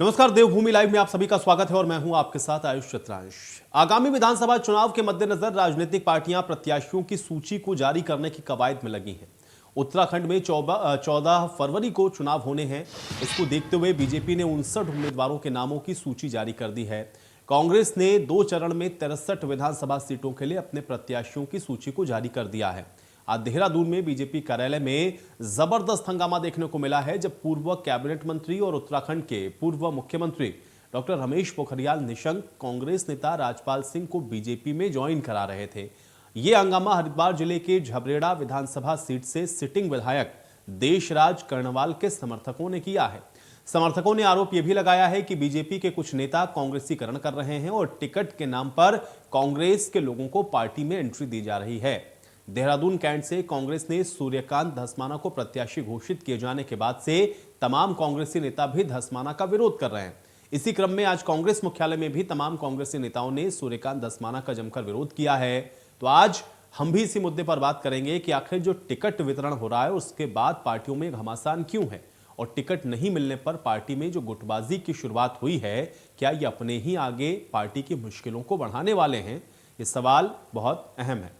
नमस्कार, देवभूमि लाइव में आप सभी का स्वागत है और मैं हूं आपके साथ आयुष चतुरांश। आगामी विधानसभा चुनाव के मद्देनजर राजनीतिक पार्टियां प्रत्याशियों की सूची को जारी करने की कवायद में लगी हैं। उत्तराखंड में 14 फरवरी को चुनाव होने हैं। इसको देखते हुए बीजेपी ने 59 उम्मीदवारों के नामों की सूची जारी कर दी है। कांग्रेस ने 2 चरण में 63 विधानसभा सीटों के लिए अपने प्रत्याशियों की सूची को जारी कर दिया है। आज देहरादून में बीजेपी कार्यालय में जबरदस्त हंगामा देखने को मिला है, जब पूर्व कैबिनेट मंत्री और उत्तराखंड के पूर्व मुख्यमंत्री डॉक्टर रमेश पोखरियाल निशंक कांग्रेस नेता राजपाल सिंह को बीजेपी में ज्वाइन करा रहे थे। ये हंगामा हरिद्वार जिले के झबरेड़ा विधानसभा सीट से सिटिंग विधायक देशराज कर्णवाल के समर्थकों ने किया है। समर्थकों ने आरोप यह भी लगाया है कि बीजेपी के कुछ नेता कांग्रेसीकरण कर रहे हैं और टिकट के नाम पर कांग्रेस के लोगों को पार्टी में एंट्री दी जा रही है। देहरादून कैंट से कांग्रेस ने सूर्यकांत धस्माना को प्रत्याशी घोषित किए जाने के बाद से तमाम कांग्रेसी नेता भी धस्माना का विरोध कर रहे हैं। इसी क्रम में आज कांग्रेस मुख्यालय में भी तमाम कांग्रेसी नेताओं ने सूर्यकांत धस्माना का जमकर विरोध किया है। तो आज हम भी इसी मुद्दे पर बात करेंगे कि आखिर जो टिकट वितरण हो रहा है उसके बाद पार्टियों में घमासान क्यों है, और टिकट नहीं मिलने पर पार्टी में जो गुटबाजी की शुरुआत हुई है, क्या ये अपने ही आगे पार्टी की मुश्किलों को बढ़ाने वाले हैं? ये सवाल बहुत अहम है।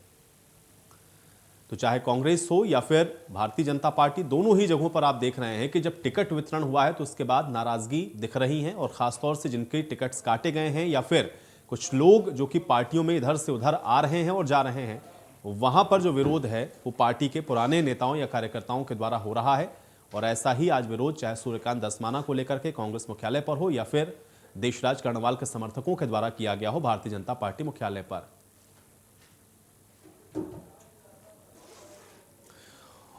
तो चाहे कांग्रेस हो या फिर भारतीय जनता पार्टी, दोनों ही जगहों पर आप देख रहे हैं कि जब टिकट वितरण हुआ है तो उसके बाद नाराजगी दिख रही है, और खासतौर से जिनके टिकट्स काटे गए हैं या फिर कुछ लोग जो कि पार्टियों में इधर से उधर आ रहे हैं और जा रहे हैं, वहां पर जो विरोध है वो पार्टी के पुराने नेताओं या कार्यकर्ताओं के द्वारा हो रहा है। और ऐसा ही आज विरोध चाहे सूर्यकांत धस्माना को लेकर के कांग्रेस मुख्यालय पर हो या फिर देशराज कर्णवाल के समर्थकों के द्वारा किया गया हो भारतीय जनता पार्टी मुख्यालय पर।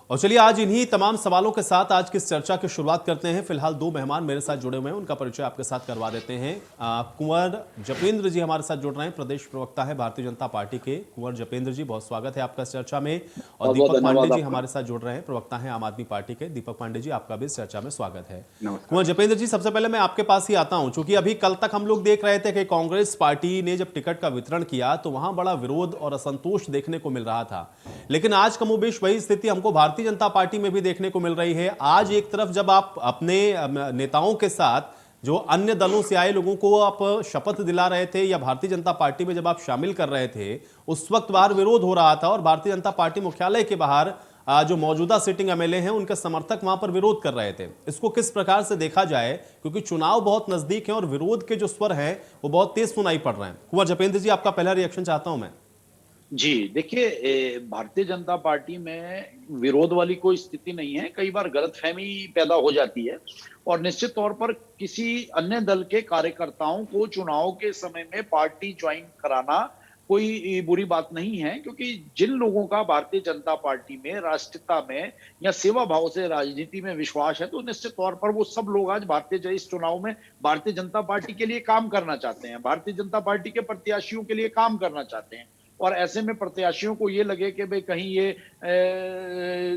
और चलिए आज इन्हीं तमाम सवालों के साथ आज की इस चर्चा की शुरुआत करते हैं। फिलहाल 2 मेहमान मेरे साथ जुड़े हुए हैं, उनका परिचय आपके साथ करवा देते हैं। कुंवर जपेंद्र जी हमारे साथ जुड़ रहे हैं, प्रदेश प्रवक्ता है भारतीय जनता पार्टी के। कुंवर जपेंद्र जी, बहुत स्वागत है आपका इस चर्चा में। और दीपक पांडे जी हमारे साथ जुड़ रहे हैं, प्रवक्ता है आम आदमी पार्टी के। दीपक पांडे जी, आपका भी इस चर्चा में स्वागत है। कुंवर जपेंद्र जी, सबसे पहले मैं आपके पास ही आता हूं, चूंकि अभी कल तक हम लोग देख रहे थे कि कांग्रेस पार्टी ने जब टिकट का वितरण किया तो वहां बड़ा विरोध और असंतोष देखने को मिल रहा था, लेकिन आज कमोबेश वही स्थिति हमको भारतीय जनता पार्टी में भी देखने को मिल रही है। आज एक तरफ जब आप अपने नेताओं के साथ जो अन्य दलों से आए लोगों को आप शपथ दिला रहे थे या भारतीय जनता पार्टी में जब आप शामिल कर रहे थे, उस वक्त बाहर विरोध हो रहा था और भारतीय जनता पार्टी मुख्यालय के बाहर जो मौजूदा सिटिंग एमएलए हैं उनके समर्थक वहां पर विरोध कर रहे थे। इसको किस प्रकार से देखा जाए, क्योंकि चुनाव बहुत नजदीक है और विरोध के जो स्वर हैं वो बहुत तेज सुनाई पड़ रहे हैं। कुंवर जपेंद्र जी, आपका पहला रिएक्शन चाहता हूं मैं। जी देखिए, भारतीय जनता पार्टी में विरोध वाली कोई स्थिति नहीं है। कई बार गलतफहमी पैदा हो जाती है और निश्चित तौर पर किसी अन्य दल के कार्यकर्ताओं को चुनाव के समय में पार्टी ज्वाइन कराना कोई बुरी बात नहीं है, क्योंकि जिन लोगों का भारतीय जनता पार्टी में, राष्ट्रीयता में या सेवा भाव से राजनीति में विश्वास है, तो निश्चित तौर पर वो सब लोग आज इस चुनाव में भारतीय जनता पार्टी के लिए काम करना चाहते हैं, भारतीय जनता पार्टी के प्रत्याशियों के लिए काम करना चाहते हैं। और ऐसे में प्रत्याशियों को ये लगे कि भाई कहीं ये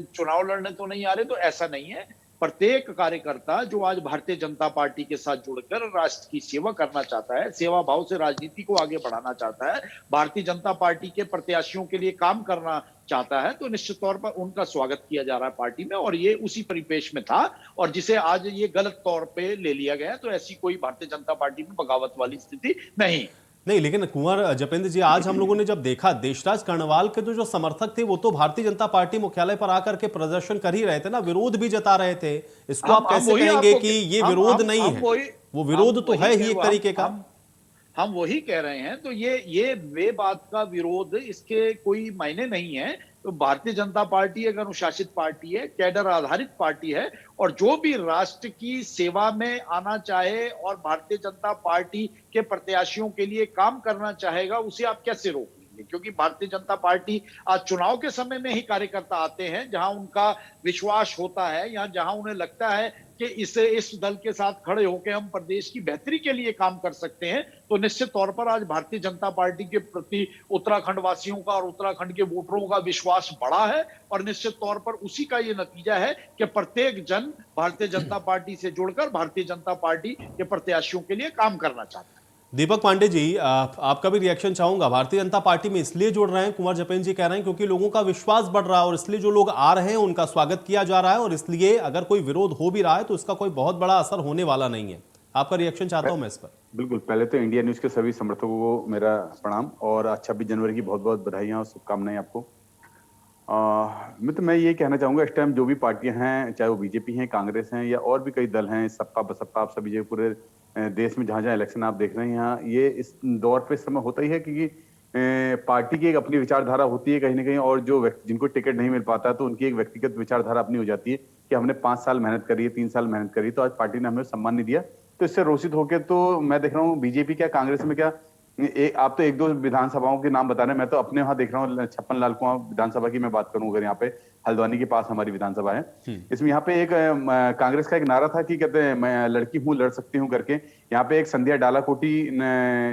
चुनाव लड़ने तो नहीं आ रहे, तो ऐसा नहीं है। प्रत्येक कार्यकर्ता जो आज भारतीय जनता पार्टी के साथ जुड़कर राष्ट्र की सेवा करना चाहता है, सेवा भाव से राजनीति को आगे बढ़ाना चाहता है, भारतीय जनता पार्टी के प्रत्याशियों के लिए काम करना चाहता है, तो निश्चित तौर पर उनका स्वागत किया जा रहा है पार्टी में। और ये उसी परिपेक्ष में था, और जिसे आज ये गलत तौर पे ले लिया गया, तो ऐसी कोई भारतीय जनता पार्टी में बगावत वाली स्थिति नहीं। लेकिन कुंवर जपेंद्र जी, आज हम लोगों ने जब देखा देशराज कर्णवाल के जो समर्थक थे वो तो भारतीय जनता पार्टी मुख्यालय पर आकर के प्रदर्शन कर ही रहे थे ना, विरोध भी जता रहे थे। इसको आप कैसे कहेंगे कि ये विरोध नहीं है? वो विरोध तो है ही एक तरीके का। हम वही कह रहे हैं, तो ये वे बात का विरोध, इसके कोई मायने नहीं है। तो भारतीय जनता पार्टी एक अनुशासित पार्टी है, कैडर आधारित पार्टी है, और जो भी राष्ट्र की सेवा में आना चाहे और भारतीय जनता पार्टी के प्रत्याशियों के लिए काम करना चाहेगा, उसे आप कैसे रोक लेंगे? क्योंकि भारतीय जनता पार्टी आज चुनाव के समय में ही कार्यकर्ता आते हैं जहां उनका विश्वास होता है, या जहां उन्हें लगता है कि इस दल के साथ खड़े होकर हम प्रदेश की बेहतरी के लिए काम कर सकते हैं। तो निश्चित तौर पर आज भारतीय जनता पार्टी के प्रति उत्तराखंड वासियों का और उत्तराखंड के वोटरों का विश्वास बढ़ा है, और निश्चित तौर पर उसी का ये नतीजा है कि प्रत्येक जन भारतीय जनता पार्टी से जुड़कर भारतीय जनता पार्टी के प्रत्याशियों के लिए काम करना चाहता है। दीपक पांडे जी, आपका भी रिएक्शन चाहूंगा। भारतीय जनता पार्टी में इसलिए जुड़ रहे हैं, कुंवर जपेंद्र जी कह रहे हैं, क्योंकि लोगों का विश्वास बढ़ रहा है और इसलिए जो लोग आ रहे हैं उनका स्वागत किया जा रहा है, और इसलिए अगर कोई विरोध हो भी रहा है तो इसका कोई बहुत बड़ा असर होने वाला नहीं है। आपका रिएक्शन चाहता हूं मैं इस पर। बिल्कुल, पहले तो इंडिया न्यूज के सभी समर्थकों को मेरा प्रणाम और 26 जनवरी की बहुत बहुत बधाइयां और शुभकामनाएं आपको। मैं ये कहना चाहूंगा, इस टाइम जो भी पार्टियां हैं, चाहे वो बीजेपी हैं, कांग्रेस हैं या और भी कई दल हैं, सपा बसपा, आप सभी जो पूरे देश में जहां जहां इलेक्शन आप देख रहे हैं, यहाँ ये इस दौर पे इस समय होता ही है क्योंकि पार्टी की एक अपनी विचारधारा होती है कहीं ना कहीं, और जो जिनको टिकट नहीं मिल पाता तो उनकी एक व्यक्तिगत विचारधारा अपनी हो जाती है कि हमने 5 साल मेहनत करी है, 3 साल मेहनत करी, तो आज पार्टी ने हमें सम्मान नहीं दिया। तो इससे रोषित होकर तो मैं देख रहा हूँ बीजेपी क्या कांग्रेस में क्या, आप तो 1-2 विधानसभाओं के नाम बता रहे हैं, मैं तो अपने वहां देख रहा हूँ 56 लाल कुआं विधानसभा की मैं बात करूं, अगर यहाँ पे हल्द्वानी के पास हमारी विधानसभा है, इसमें यहाँ पे एक कांग्रेस का एक नारा था कि कहते हैं मैं लड़की हूँ लड़ सकती हूँ करके। यहाँ पे एक संध्या डालाकोटी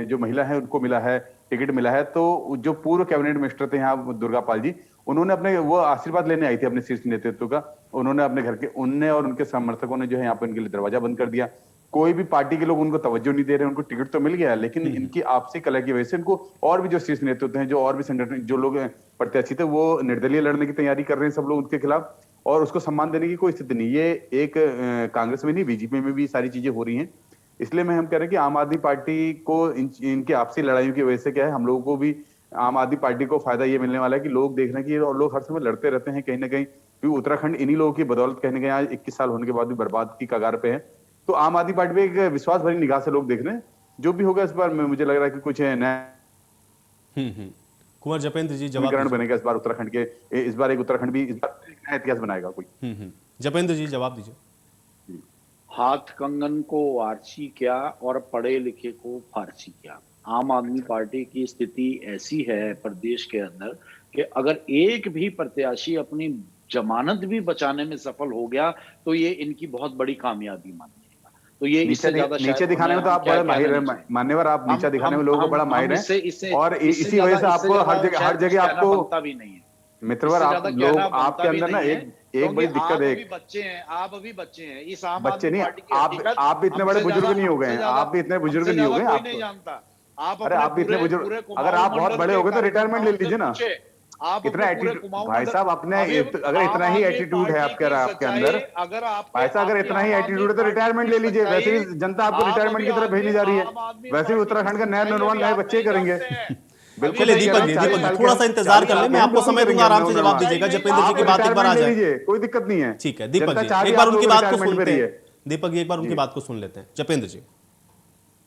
जो महिला है उनको मिला है, टिकट मिला है। तो जो पूर्व कैबिनेट मिनिस्टर थे यहाँ दुर्गा पाल जी, उन्होंने अपने वो आशीर्वाद लेने आई थी अपने शीर्ष नेतृत्व का, उन्होंने अपने घर के उनने और उनके समर्थकों ने जो है यहाँ पे उनके लिए दरवाजा बंद कर दिया। कोई भी पार्टी के लोग उनको तवज्जो नहीं दे रहे, उनको टिकट तो मिल गया है लेकिन इनकी आपसी कलह की वजह से इनको और भी जो शीर्ष नेतृत्व हैं, जो और भी संगठन जो लोग प्रत्याशी थे, वो निर्दलीय लड़ने की तैयारी कर रहे हैं सब लोग उनके खिलाफ, और उसको सम्मान देने की कोई स्थिति नहीं। ये एक कांग्रेस में नहीं, बीजेपी में भी सारी चीजें हो रही हैं। इसलिए हम कह रहे हैं कि आम आदमी पार्टी को इनकी आपसी लड़ाइयों की वजह से क्या है, हम लोगों को भी आम आदमी पार्टी को फायदा ये मिलने वाला है कि लोग देख रहे हैं कि और लोग हर समय लड़ते रहते हैं कहीं ना कहीं, क्योंकि उत्तराखंड इन्हीं लोगों की बदौलत कहीं ना कहीं आज 21 साल होने के बाद भी बर्बाद की कगार पे है। तो आम आदमी पार्टी पे एक विश्वास भरी निगाह से लोग देख रहे हैं। जो भी होगा इस बार मुझे लग रहा है कि कुछ नया कुंवर जपेंद्र जी जवाब समीकरण बनेगा इस बार उत्तराखंड के, इस बार एक उत्तराखंड भी इस बार एक नया इतिहास बनाएगा कोई। जपेंद्र जी जवाब दीजिए। हाथ कंगन को आरसी क्या और पढ़े लिखे को फारसी क्या। आम आदमी पार्टी की स्थिति ऐसी है प्रदेश के अंदर कि अगर एक भी प्रत्याशी अपनी जमानत भी बचाने में सफल हो गया तो ये इनकी बहुत बड़ी कामयाबी मानिएगा। तो ये इससे ज्यादा नीचे दिखाने में तो आप बड़े माहिर हैं मान्यवर, आप नीचे दिखाने में लोगों को बड़ा माहिर हैं, और इसी वजह से आपको हर जगह आपको भी नहीं है मित्रवर, आप लोग आपके अंदर ना एक बड़ी दिक्कत है। आप अभी बच्चे हैं इस आम बच्चे नहीं, आप भी इतने बड़े बुजुर्ग नहीं हो गए, आप भी इतने बुजुर्ग नहीं हो गए, आप नहीं जानता। अरे आप भी इतने बुजुर्ग, अगर आप बहुत बड़े हो गए तो रिटायरमेंट ले लीजिए ना। इतना एटीट्यूड भाई साहब, अपने अगर इतना ही एटीट्यूड है आपके अंदर, भाई साहब अगर इतना ही एटीट्यूड है तो रिटायरमेंट ले लीजिए। वैसे ही जनता आपको रिटायरमेंट की तरफ भेजने जा रही है, वैसे ही उत्तराखंड का नया निर्माण नए बच्चे ही करेंगे। बिल्कुल दीपक जी थोड़ा सा इंतजार कर ले, मैं आपको समय दूंगा, आराम से जवाब दीजिएगा। जपेंद्र जी की बात एक बार आ जाए, कोई दिक्कत नहीं है। ठीक है दीपक जी, एक बार उनकी बात को सुनते हैं। दीपक जी एक बार उनकी बात को सुन लेते हैं। जपेंद्र जी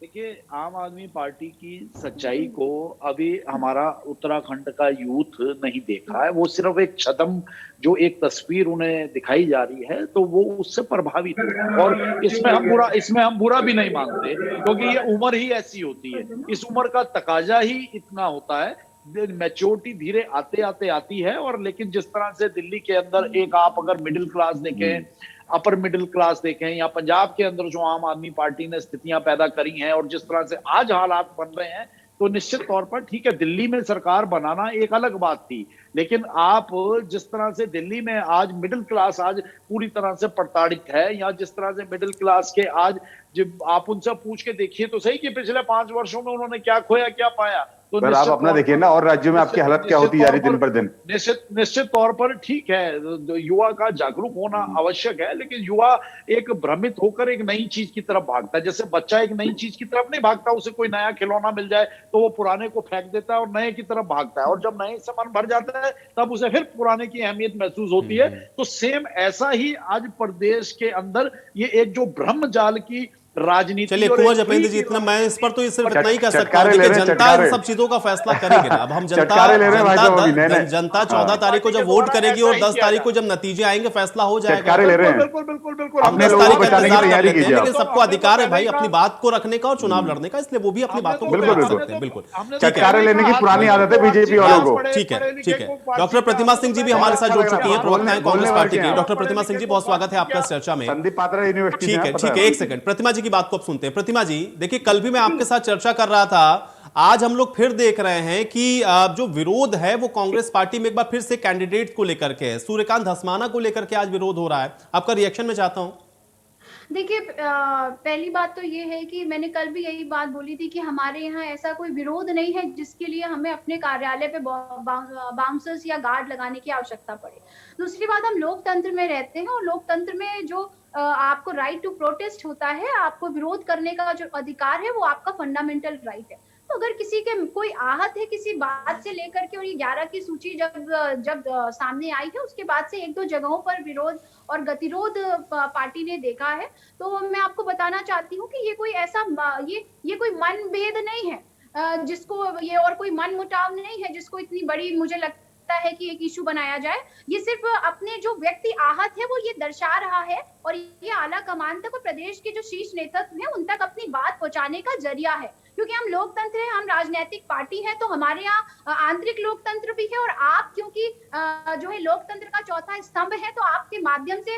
देखिए, आम आदमी पार्टी की सच्चाई को अभी हमारा उत्तराखंड का यूथ नहीं देखा है। वो सिर्फ एक छदम जो एक तस्वीर उन्हें दिखाई जा रही है तो वो उससे प्रभावित है, और इसमें हम बुरा भी नहीं मानते क्योंकि ये उम्र ही ऐसी होती है, इस उम्र का तकाजा ही इतना होता है। मैच्योरिटी धीरे आते आते आती है, और लेकिन जिस तरह से दिल्ली के अंदर एक आप अगर मिडिल क्लास देखें, अपर मिडिल क्लास देखें, या पंजाब के अंदर जो आम आदमी पार्टी ने स्थितियां पैदा करी हैं और जिस तरह से आज हालात बन रहे हैं, तो निश्चित तौर पर ठीक है, दिल्ली में सरकार बनाना एक अलग बात थी, लेकिन आप जिस तरह से दिल्ली में आज मिडिल क्लास आज पूरी तरह से प्रताड़ित है, या जिस तरह से मिडिल क्लास के आज जब आप उनसे पूछ के देखिए तो सही कि पिछले 5 वर्षों में उन्होंने क्या खोया क्या पाया। तो आप अपना देखिए ना, और राज्यों में आपकी हालत क्या होती जा रही दिन पर दिन। निश्चित तौर पर ठीक है, युवा का जागरूक होना आवश्यक है, लेकिन युवा एक भ्रमित होकर एक नई चीज की तरफ भागता है। जैसे बच्चा एक नई चीज की तरफ नहीं भागता, उसे कोई नया खिलौना मिल जाए तो वो पुराने को फेंक देता है और नए की तरफ भागता है, और जब नए सामान भर जाता है तब उसे फिर पुराने की अहमियत महसूस होती है। तो सेम ऐसा ही आज प्रदेश के अंदर ये एक जो ब्रह्म जाल की राजनीति। चलिए कुंवर जपेंद्र जी, इतना मैं इस पर तो सिर्फ इतना ही कह सकता हूं, देखिए जनता इन सब चीजों का फैसला करेगी ना। अब हम जनता 14 तारीख को जब वोट करेगी और 10 तारीख को जब नतीजे आएंगे फैसला हो जाएगा। बिल्कुल हम 10 तारीख का इंतजार कर लेते हैं, लेकिन सबको अधिकार है भाई अपनी बात को रखने का और चुनाव लड़ने का, इसलिए वो भी अपनी बातों को रख सकते हैं। बिल्कुल चटकारे लेने की पुरानी आदत है बीजेपी वालों को। ठीक है। डॉक्टर प्रतिमा सिंह जी भी हमारे साथ जुड़ चुकी है, प्रवक्ता है कांग्रेस पार्टी की। डॉक्टर प्रतिमा सिंह जी बहुत स्वागत है आपका चर्चा में। संदीप पात्रा यूनिवर्सिटी। ठीक है, एक सेकंड, प्रतिमा जी की बात को अब सुनते हैं। प्रतिमा जी देखिए, कल भी मैं आपके साथ चर्चा कर रहा था, आज हम लोग फिर देख रहे हैं कि जो विरोध है वो कांग्रेस पार्टी में एक बार फिर से कैंडिडेट को लेकर के है। सूर्यकांत धस्माना को लेकर के आज विरोध हो रहा है, आपका रिएक्शन मैं चाहता हूं। देखिए पहली बात तो ये है कि मैंने कल भी यही बात बोली थी कि हमारे यहाँ ऐसा कोई विरोध नहीं है जिसके लिए हमें अपने कार्यालय पे बाउंसर्स या गार्ड लगाने की आवश्यकता पड़े। दूसरी बात, हम लोकतंत्र में रहते हैं और लोकतंत्र में जो आपको राइट टू प्रोटेस्ट होता है, आपको विरोध करने का जो अधिकार है वो आपका फंडामेंटल राइट है। तो अगर किसी के कोई आहत है किसी बात से लेकर के, और ये 11 की सूची जब सामने आई है उसके बाद से एक दो जगहों पर विरोध और गतिरोध पार्टी ने देखा है, तो मैं आपको बताना चाहती हूँ कि ये कोई ऐसा ये कोई मनभेद नहीं है जिसको ये, और कोई मनमुटाव नहीं है जिसको इतनी बड़ी मुझे लगता है कि एक इशू बनाया जाए। ये सिर्फ अपने जो व्यक्ति आहत है वो ये दर्शा रहा है, और ये आला कमान तक और प्रदेश के जो शीर्ष नेतृत्व है उन तक अपनी बात पहुंचाने का जरिया है। क्योंकि हम लोकतंत्र है, हम राजनीतिक पार्टी है, तो हमारे यहाँ आंतरिक लोकतंत्र भी है, और आप क्योंकि जो है लोकतंत्र का चौथा स्तंभ है, तो आपके माध्यम से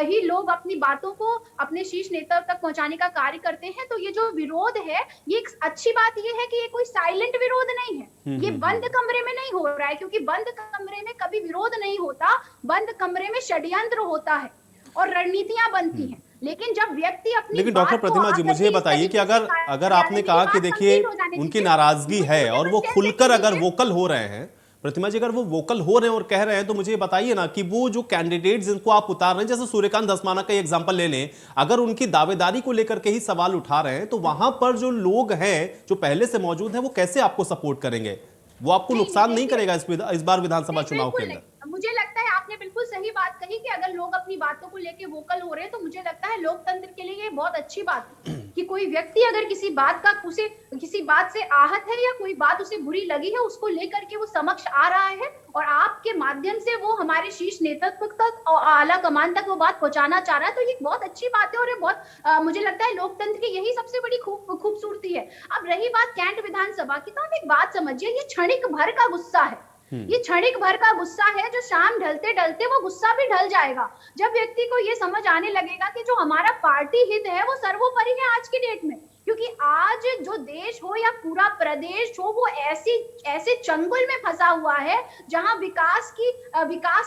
ही लोग अपनी बातों को अपने शीर्ष नेतृत्व तक पहुंचाने का कार्य करते हैं। तो ये जो विरोध है, ये एक अच्छी बात ये है कि ये कोई साइलेंट विरोध नहीं है, ये बंद कमरे में नहीं हो रहा है, क्योंकि बंद कमरे में कभी विरोध नहीं होता, बंद कमरे में षड्यंत्र होता है और रणनीतियां बनती हैं। लेकिन जब व्यक्ति अपनी लेकिन डॉक्टर प्रतिमा जी, मुझे बताइए कि अगर आपने कहा कि देखिए उनकी नाराजगी है और वो खुलकर अगर वोकल हो रहे हैं, प्रतिमा जी अगर वो वोकल हो रहे हैं और कह रहे हैं, तो मुझे बताइए ना कि वो जो कैंडिडेट जिनको आप उतार रहे हैं, जैसे सूर्यकांत धस्माना का एग्जांपल ले लें, अगर उनकी दावेदारी को लेकर के ही सवाल उठा रहे हैं, तो वहां पर जो लोग हैं जो पहले से मौजूद हैं वो कैसे आपको सपोर्ट करेंगे? वो आपको नुकसान नहीं करेगा इस बार विधानसभा चुनाव के अंदर? मुझे लगता है आपने बिल्कुल सही बात कही कि अगर लोग अपनी बातों को लेके वोकल हो रहे हैं, तो मुझे लगता है लोकतंत्र के लिए ये बहुत अच्छी बात है कि कोई व्यक्ति अगर किसी बात से आहत है या कोई बात उसे बुरी लगी है, उसको लेकर के वो समक्ष आ रहा है और आपके माध्यम से वो हमारे शीर्ष नेतृत्व तक और आला कमान तक वो बात पहुंचाना चाह रहा है। तो ये बहुत अच्छी बात है और ये बहुत मुझे लगता है लोकतंत्र की यही सबसे बड़ी खूबसूरती है। अब रही बात कैंट विधानसभा की, तो हम एक बात समझिए, ये क्षणिक भर का गुस्सा है, ये क्षणिक भर का गुस्सा है, जो शाम ढलते ढलते वो गुस्सा भी ढल जाएगा। जब व्यक्ति को ये समझ आने लगेगा कि जो हमारा पार्टी हित है वो सर्वोपरि है आज की डेट में, क्योंकि आज जो देश हो या पूरा प्रदेश हो, वो ऐसे चंगुल में फंसा हुआ है जहां विकास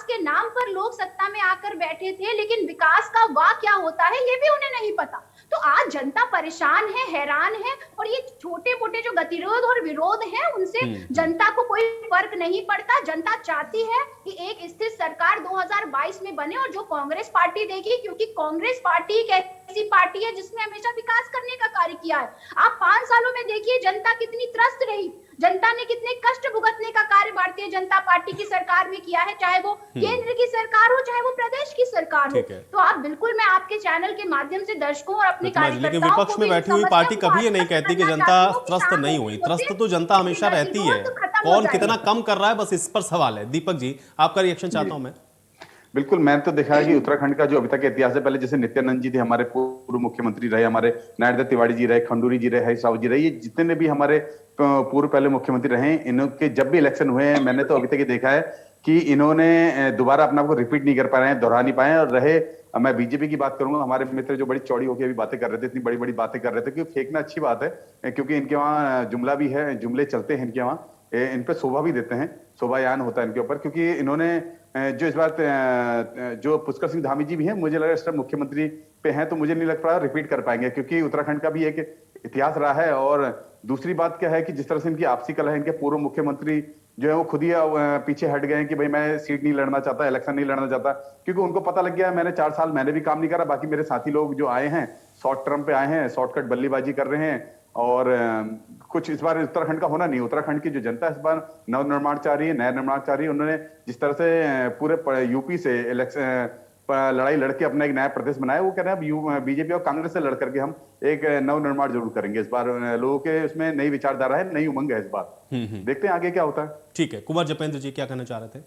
के नाम पर लोग सत्ता में आकर बैठे थे, लेकिन विकास का वाह क्या होता है ये भी उन्हें नहीं पता। तो आज जनता परेशान है, हैरान है, और ये छोटे मोटे जो गतिरोध और विरोध है उनसे जनता को कोई फर्क नहीं पड़ता। जनता चाहती है कि एक स्थिर सरकार 2022 में बने, और जो कांग्रेस पार्टी देगी, क्योंकि कांग्रेस पार्टी एक ऐसी पार्टी है जिसने हमेशा विकास करने का कार्य किया है। आप 5 सालों में देखिए जनता कितनी त्रस्त रही, जनता ने कितने कष्ट भुगतने का कार्य भारतीय जनता पार्टी की सरकार में किया है, चाहे वो केंद्र की सरकार हो चाहे वो प्रदेश की सरकार हो। तो आप बिल्कुल, मैं आपके चैनल के माध्यम से दर्शकों और अपने कार्यकर्ताओं लेकिन विपक्ष में बैठी हुई पार्टी कभी ये नहीं कहती कि जनता त्रस्त नहीं हुई, त्रस्त तो जनता हमेशा रहती है, कौन कितना कम कर रहा है बस इस पर सवाल है। दीपक जी, आपका रिएक्शन चाहता हूं मैं। बिल्कुल, मैंने तो देखा है कि उत्तराखंड का जो अभी तक का इतिहास है, पहले जैसे नित्यानंद जी थे, हमारे पूर्व मुख्यमंत्री रहे, हमारे नारायण दत्त तिवारी जी रहे, खंडूरी जी रहे, हरीश रावत जी रहे, ये जितने भी हमारे पूर्व पहले मुख्यमंत्री रहे, इनके जब भी इलेक्शन हुए हैं, मैंने तो अभी तक ये देखा है कि इन्होंने दोबारा अपने आप को रिपीट नहीं कर पा रहे हैं, दोहरा नहीं पाए। और रहे, मैं बीजेपी की बात करूंगा, हमारे मित्र जो बड़ी चौड़ी होकर अभी बातें कर रहे थे, इतनी बड़ी बड़ी बातें कर रहे थे, क्योंकि फेंकना अच्छी बात है, क्योंकि इनके वहाँ जुमला भी है, जुमले चलते हैं इनके वहाँ, इन पे शोभा भी देते हैं, शोभायान होता है इनके ऊपर। क्योंकि इन्होंने जो इस बात जो पुष्कर सिंह धामी जी भी हैं, मुझे लग रहा है इस टाइम मुख्यमंत्री पे हैं, तो मुझे नहीं लग रहा रिपीट कर पाएंगे, क्योंकि उत्तराखंड का भी एक इतिहास रहा है। और दूसरी बात क्या है कि जिस तरह से इनकी आपसी कलह है, इनके पूर्व मुख्यमंत्री जो है वो खुद ही पीछे हट गए हैं कि भाई मैं सीट नहीं लड़ना चाहता, इलेक्शन नहीं लड़ना चाहता, क्योंकि उनको पता लग गया मैंने 4 साल मैंने भी काम नहीं करा, बाकी मेरे साथी लोग जो आए हैं शॉर्ट टर्म पे आए हैं, शॉर्टकट बल्लेबाजी कर रहे हैं, और कुछ इस बार उत्तराखंड का होना नहीं। उत्तराखंड की जो जनता इस बार नवनिर्माण चाह रही है, नया निर्माण चाह रही है। उन्होंने जिस तरह से पूरे यूपी से इलेक्शन लड़ाई लड़के अपना एक नया प्रदेश बनाया, वो कह रहे हैं अब बीजेपी और कांग्रेस से लड़ करके हम एक नवनिर्माण जरूर करेंगे। इस बार लोगों के उसमें नई विचारधारा है, नई उमंग है इस बार। देखते हैं आगे क्या होता है। ठीक है, कुंवर जपेंद्र जी क्या कहना चाह रहे थे?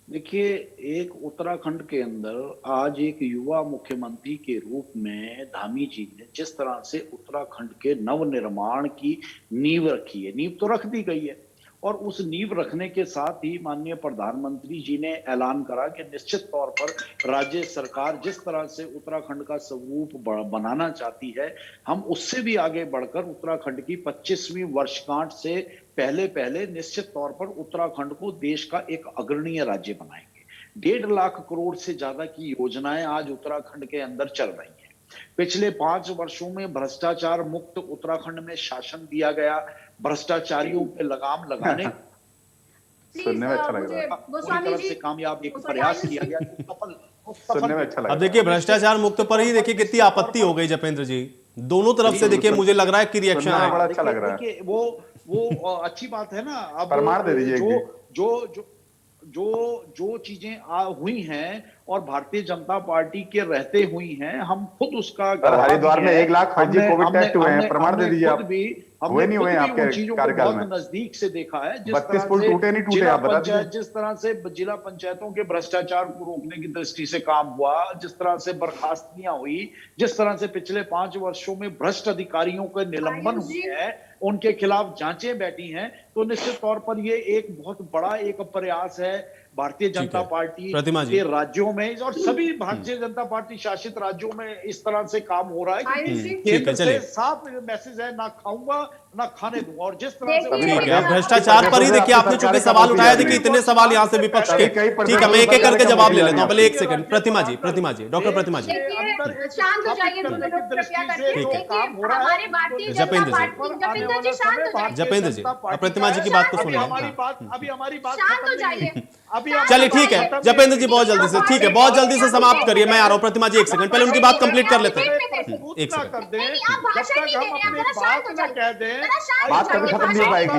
देखिए, एक उत्तराखंड के अंदर आज एक युवा मुख्यमंत्री के रूप में धामी जी ने जिस तरह से उत्तराखंड के नवनिर्माण की नींव रखी है, नींव तो रख दी गई है, और उस नींव रखने के साथ ही माननीय प्रधानमंत्री जी ने ऐलान करा कि निश्चित तौर पर राज्य सरकार जिस तरह से उत्तराखंड का स्वरूप बनाना चाहती है, हम उससे भी आगे बढ़कर उत्तराखंड की 25वीं वर्षगांठ से पहले निश्चित तौर पर उत्तराखंड को देश का एक अग्रणीय राज्य बनाएंगे। 1.5 लाख करोड़ से ज्यादा की योजनाएं आज उत्तराखंड के अंदर चल रही हैं। पिछले 5 वर्षों में भ्रष्टाचार मुक्त उत्तराखंड में शासन दिया गया। भ्रष्टाचारियों पे लगाम लगाने सुनने में अच्छा लग रहा है। पूरी तरह से कामयाब एक प्रयास किया गया। सुनने में अच्छा लग रहा है। अब देखिए भ्रष्टाचार मुक्त पर ही देखिए कितनी आपत्ति हो गई जपेंद्र जी, दोनों तरफ से देखिए मुझे लग रहा है कि रिएक्शन सुनने में बड़ा आया। अच्छा लग रहा है। देखिए वो अच्छी बात है ना। अब प्रमाण दे दीजिए जो जो जो जो चीजें हुई हैं और भारतीय जनता पार्टी के रहते हुई हैं, हम खुद उसका हरिद्वार में 1 लाख फर्जी कोविड टेस्ट हुए हैं, प्रमाण दे दीजिए आप। हुए नहीं हुए आपके कार्यकाल में? नजदीक से देखा है। 32 पुल टूटे नहीं टूटे, आप बता दीजिए। जिस तरह से जिला पंचायतों के भ्रष्टाचार को रोकने की दृष्टि से काम हुआ, जिस तरह से बर्खास्तगियां हुई, जिस तरह से पिछले 5 वर्षों में भ्रष्ट अधिकारियों के निलंबन हुए हैं, उनके खिलाफ जांचें बैठी हैं, तो निश्चित तौर पर ये एक बहुत बड़ा एक प्रयास है भारतीय जनता पार्टी के राज्यों में और सभी भारतीय जनता पार्टी शासित राज्यों में इस तरह से काम हो रहा है कि केंद्र से साफ मैसेज है, ना खाऊंगा ना खाने दूंगा। और जिस तरह से ठीक है, अब भ्रष्टाचार पर ही देखिए आपने चूंकि सवाल उठाया, देखिए इतने सवाल यहाँ से विपक्ष के, ठीक है मैं एक एक करके जवाब ले लेता हूँ। पहले 1 सेकंड, प्रतिमा जी, डॉक्टर प्रतिमा जी, शांत हो जाइए, हमारे भारतीय जनता पार्टी, जपेंद्र जी प्रतिमा जी की बात को सुनिए। अभी हमारी बात शांत हो जाइए। चलिए ठीक है जपेंद्र जी, बहुत जल्दी से, ठीक है बहुत जल्दी से समाप्त करिए, मैं आ रहा हूँ। प्रतिमा जी 1 सेकंड, पहले उनकी बात कंप्लीट कर लेते हैं। 1 सेकंड, बात कभी खत्म नहीं हो पाएगी,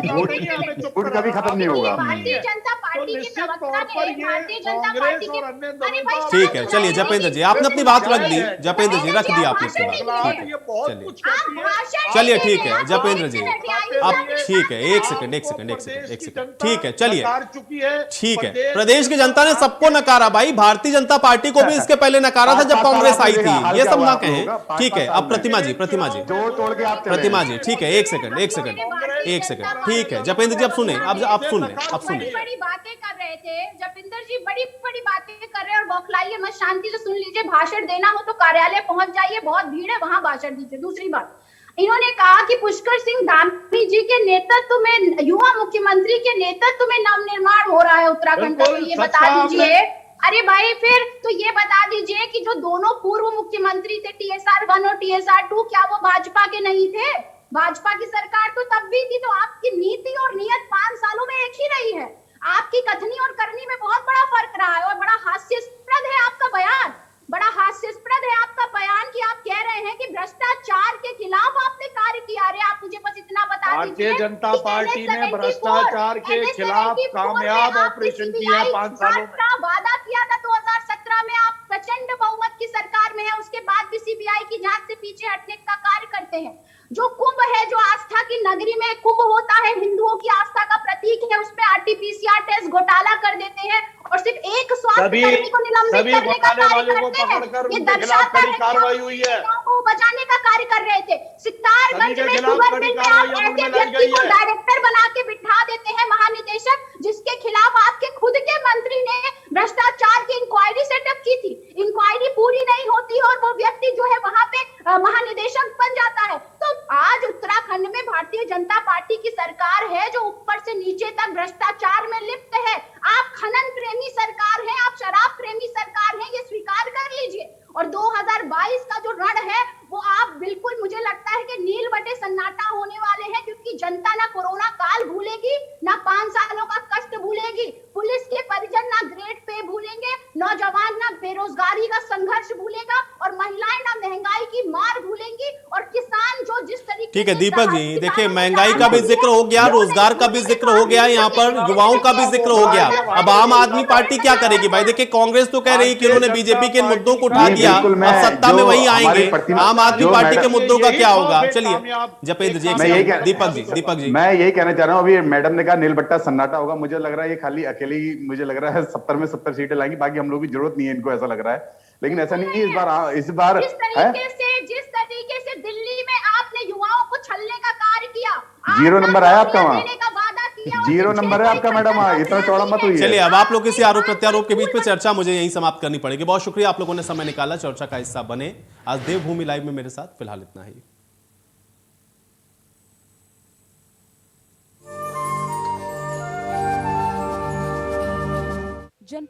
झूठ कभी खत्म नहीं होगा। भारतीय जनता पार्टी के प्रवक्ता ने भारतीय जनता पार्टी के, ठीक है चलिए जपेंद्र जी आपने अपनी बात रख दी, जपेंद्र जी रख दी आपने अपनी बात, चलिए ठीक है जपेंद्र जी अब ठीक है। 1 सेकंड, ठीक है चलिए ठीक है। प्रदेश की जनता ने सबको नकारा भाई, भारतीय जनता पार्टी को भी इसके पहले नकारा था जब कांग्रेस आई थी, ये सब ना कहें। ठीक है अब प्रतिमा जी जोड़ तोड़ के आप प्रतिमा जी ठीक है 1 सेकंड, ठीक है जपेंद्र जी अब सुने, अब सुने बड़ी बातें कर रहे थे जपेंद्र जी, बड़ी बड़ी बातें कर रहे हैं और बौखलाइए मत, शांति से सुन लीजिए। भाषण देना हो तो कार्यालय पहुंच जाइए, बहुत भीड़ है वहां भाषण दीजिए। दूसरी बात, इन्होंने कहा कि पुष्कर सिंह धामी जी के नेतृत्व में, युवा मुख्यमंत्री के नेतृत्व में नवनिर्माण हो रहा है उत्तराखंड का, तो ये बता दीजिए। अरे भाई फिर तो ये बता दीजिए कि जो दोनों पूर्व मुख्यमंत्री थे TSR 1 और TSR 2, क्या वो भाजपा के नहीं थे? भाजपा की सरकार तो तब भी थी। तो आपकी नीति और नियत 5 सालों में एक ही रही है। आपकी कथनी और करनी में बहुत बड़ा फर्क रहा है और बड़ा हास्यास्पद है आपका बयान, बड़ा हास्यास्पद है आपका बयान कि आप कह रहे हैं कि भ्रष्टाचार के खिलाफ आपने कार्य किया। अरे आप मुझे बस इतना बता दीजिए, भारतीय जनता पार्टी ने भ्रष्टाचार के खिलाफ कामयाब ऑपरेशन किया है 5 सालों में। वादा किया था 2017 में, आप प्रचंड बहुमत की सरकार में है, उसके बाद भी CBI की जांच से पीछे हटने का कार्य करते हैं। जो कुंभ है, जो आस्था की नगरी में कुंभ होता है, हिंदुओं की आस्था का प्रतीक है, उसपे RT-PCR टेस्ट घोटाला कर देते हैं और सिर्फ एक स्वास्थ्य कर्मी को निलंबित करने का कार्य करते हैं। ये दर्शाता है कि आप को बचाने का कार्य कर रहे थे। सितारगंज में शुगर मिल में आप ऐसे व्यक्ति को डायरेक्टर बना के बिठा देते हैं, महानिदेशक, जिसके खिलाफ आपके खुद के मंत्री ने भ्रष्टाचार की इंक्वायरी सेटअप की थी। इंक्वायरी पूरी नहीं होती और वो व्यक्ति जो है वहां पे महानिदेशक बन जाता है। तो आज उत्तराखंड में भारतीय जनता पार्टी की सरकार है जो ऊपर से नीचे तक भ्रष्टाचार में लिप्त है। आप खनन प्रेमी सरकार है, आप शराब प्रेमी सरकार है, ये स्वीकार कर लीजिए। और 2022 का जो रण है वो आप बिल्कुल, मुझे लगता है कि नील बटे सन्नाटा होने वाले हैं, क्योंकि जनता ना कोरोना काल भूलेगी, ना 5 सालों का कष्ट भूलेगी, पुलिस के परिजन ना ग्रेड पे भूलेंगे, नौजवान ना बेरोजगारी का संघर्ष भूलेगा और महिलाएं ना महंगाई की मार भूलेंगी और किसान जो जिस तरीके। ठीक है दीपक जी, देखिए महंगाई का भी जिक्र हो गया, रोजगार का भी जिक्र हो गया, यहाँ पर युवाओं का भी जिक्र हो गया। अब आम आदमी पार्टी क्या करेगी भाई? देखिए कांग्रेस तो कह रही है कि उन्होंने बीजेपी के मुद्दों को उठा दिया, अब सत्ता में वही आएंगे। आम आदमी पार्टी के मुद्दों का क्या होगा? चलिए जपेंद्र जी, दीपक जी मैं यही कहना चाह रहा हूँ। अभी मैडम ने कहा नील बट्टा सन्नाटा होगा, मुझे लग रहा है ये खाली अकेले ही, मुझे लग रहा है 70 में 70 सीटें लाएंगी, बाकी हम लोग की जरूरत नहीं है इनको, ऐसा लग रहा है। लेकिन ऐसा नहीं है इस बार जिस तरीके से दिल्ली में आपने युवाओं को छलने का कार्य किया, 0 नंबर आया आपका वहाँ, 0 नंबर है आपका मैडम, इतना चौड़ा मत हुई। चलिए अब आप लोग किसी आरोप प्रत्यारोप के बीच में चर्चा मुझे यहीं समाप्त करनी पड़ेगी। बहुत शुक्रिया आप लोगों ने समय निकाला, चर्चा का हिस्सा बने। आज देवभूमि लाइव में मेरे साथ फिलहाल इतना ही।